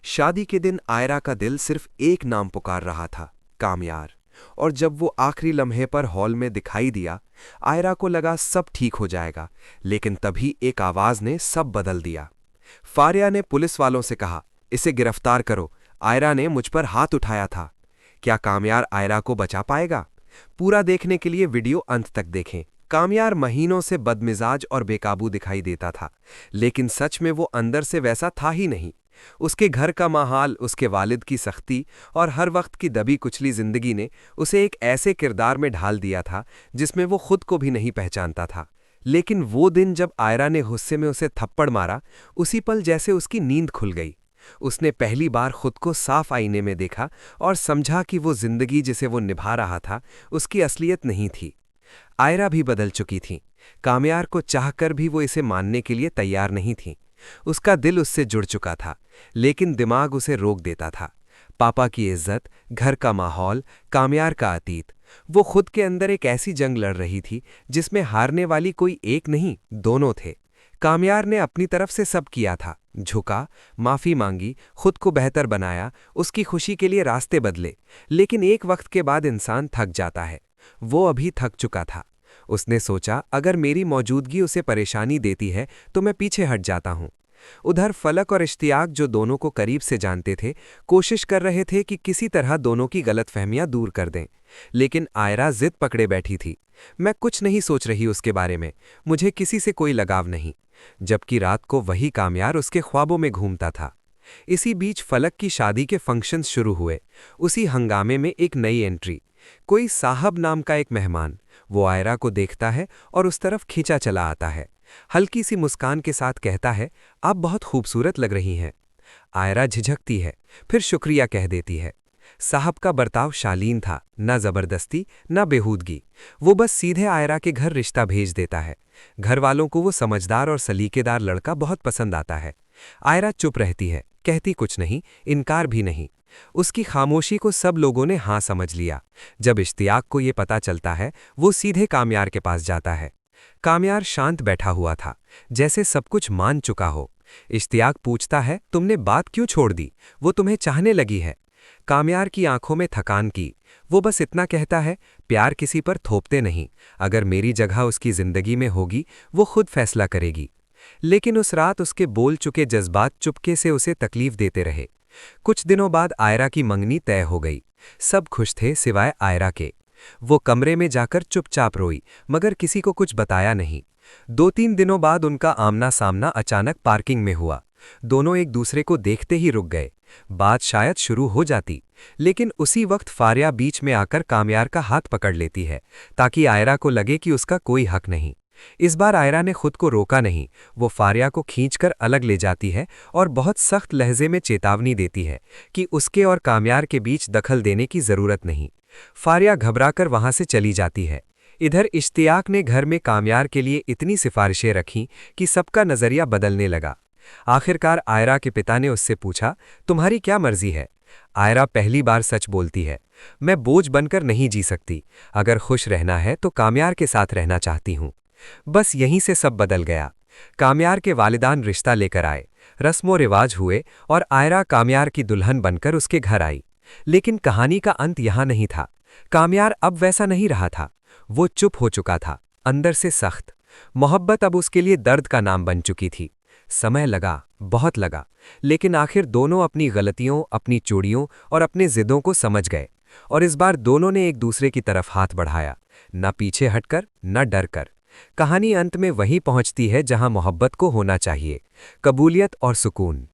शादी के दिन आयरा का दिल सिर्फ एक नाम पुकार रहा था, कामयार। और जब वो आखिरी लम्हे पर हॉल में दिखाई दिया, आयरा को लगा सब ठीक हो जाएगा। लेकिन तभी एक आवाज ने सब बदल दिया। फारिया ने पुलिस वालों से कहा, इसे गिरफ्तार करो, आयरा ने मुझ पर हाथ उठाया था। क्या कामयार आयरा को बचा पाएगा? पूरा देखने के लिए वीडियो अंत तक देखें। कामयार महीनों से बदमिजाज और बेकाबू दिखाई देता था, लेकिन सच में वो अंदर से वैसा था ही नहीं। उसके घर का माहौल, उसके वालिद की सख्ती और हर वक्त की दबी कुचली जिंदगी ने उसे एक ऐसे किरदार में ढाल दिया था जिसमें वो खुद को भी नहीं पहचानता था। लेकिन वो दिन जब आयरा ने गुस्से में उसे थप्पड़ मारा, उसी पल जैसे उसकी नींद खुल गई। उसने पहली बार खुद को साफ आईने में देखा और समझा कि वो जिंदगी जिसे वो निभा रहा था, उसकी असलियत नहीं थी। आयरा भी बदल चुकी थी। कामयार को चाहकर भी वो इसे मानने के लिए तैयार नहीं थी। उसका दिल उससे जुड़ चुका था, लेकिन दिमाग उसे रोक देता था। पापा की इज्जत, घर का माहौल, कामयार का अतीत। वो खुद के अंदर एक ऐसी जंग लड़ रही थी जिसमें हारने वाली कोई एक नहीं, दोनों थे। कामयार ने अपनी तरफ से सब किया था, झुका, माफी मांगी, खुद को बेहतर बनाया, उसकी खुशी के लिए रास्ते बदले। लेकिन एक वक्त के बाद इंसान थक जाता है। वो अभी थक चुका था। उसने सोचा, अगर मेरी मौजूदगी उसे परेशानी देती है तो मैं पीछे हट जाता हूं। उधर फलक और इश्तियाक, जो दोनों को करीब से जानते थे, कोशिश कर रहे थे कि किसी तरह दोनों की गलतफहमियां दूर कर दें। लेकिन आयरा जिद पकड़े बैठी थी। मैं कुछ नहीं सोच रही उसके बारे में, मुझे किसी से कोई लगाव नहीं। जबकि रात को वही कामयार उसके ख्वाबों में घूमता था। इसी बीच फलक की शादी के फंक्शंस शुरू हुए। उसी हंगामे में एक नई एंट्री। कोई साहब नाम का एक मेहमान। वो आयरा को देखता है और उस तरफ खींचा चला आता है। हल्की सी मुस्कान के साथ कहता है, आप बहुत खूबसूरत लग रही हैं। आयरा झिझकती है, फिर शुक्रिया कह देती है। साहब का बर्ताव शालीन था, न जबरदस्ती न बेहूदगी। वो बस सीधे आयरा के घर रिश्ता भेज देता है। घर वालों को वो समझदार और सलीकेदार लड़का बहुत पसंद आता है। आयरा चुप रहती है, कहती कुछ नहीं, इनकार भी नहीं। उसकी खामोशी को सब लोगों ने हाँ समझ लिया। जब इश्तियाक को ये पता चलता है, वो सीधे कामयार के पास जाता है। कामयार शांत बैठा हुआ था, जैसे सब कुछ मान चुका हो। इश्तियाक पूछता है, तुमने बात क्यों छोड़ दी? वो तुम्हें चाहने लगी है। कामयार की आंखों में थकान की। वो बस इतना कहता है, प्यार किसी पर थोपते नहीं। अगर मेरी जगह उसकी जिंदगी में होगी, वो खुद फैसला करेगी। लेकिन उस रात उसके बोल चुके जज्बात चुपके से उसे तकलीफ देते रहे। कुछ दिनों बाद आयरा की मंगनी तय हो गई। सब खुश थे सिवाय आयरा के। वो कमरे में जाकर चुपचाप रोई, मगर किसी को कुछ बताया नहीं। 2-3 दिनों बाद उनका आमना सामना अचानक पार्किंग में हुआ। दोनों एक दूसरे को देखते ही रुक गए। बात शायद शुरू हो जाती, लेकिन उसी वक्त फारिया बीच में आकर कामयार का हाथ पकड़ लेती है, ताकि आयरा को लगे कि उसका कोई हक नहीं। इस बार आयरा ने खुद को रोका नहीं। वो फारिया को खींचकर अलग ले जाती है और बहुत सख्त लहजे में चेतावनी देती है कि उसके और कामयार के बीच दखल देने की जरूरत नहीं। फारिया घबराकर वहां से चली जाती है। इधर इश्तियाक ने घर में कामयार के लिए इतनी सिफारिशें रखीं कि सबका नजरिया बदलने लगा। आखिरकार आयरा के पिता ने उससे पूछा, तुम्हारी क्या मर्जी है? आयरा पहली बार सच बोलती है, मैं बोझ बनकर नहीं जी सकती। अगर खुश रहना है तो कामयार के साथ रहना चाहती हूँ। बस यहीं से सब बदल गया। कामयार के वालिदान रिश्ता लेकर आए, रस्मों रिवाज हुए और आयरा कामयार की दुल्हन बनकर उसके घर आई। लेकिन कहानी का अंत यहाँ नहीं था। कामयार अब वैसा नहीं रहा था। वो चुप हो चुका था, अंदर से सख्त। मोहब्बत अब उसके लिए दर्द का नाम बन चुकी थी। समय लगा, बहुत लगा, लेकिन आखिर दोनों अपनी गलतियों, अपनी चूड़ियों और अपने जिद्दों को समझ गए। और इस बार दोनों ने एक दूसरे की तरफ हाथ बढ़ाया, न पीछे हटकर न डर कर। कहानी अंत में वहीं पहुंचती है जहां मोहब्बत को होना चाहिए, कबूलियत और सुकून।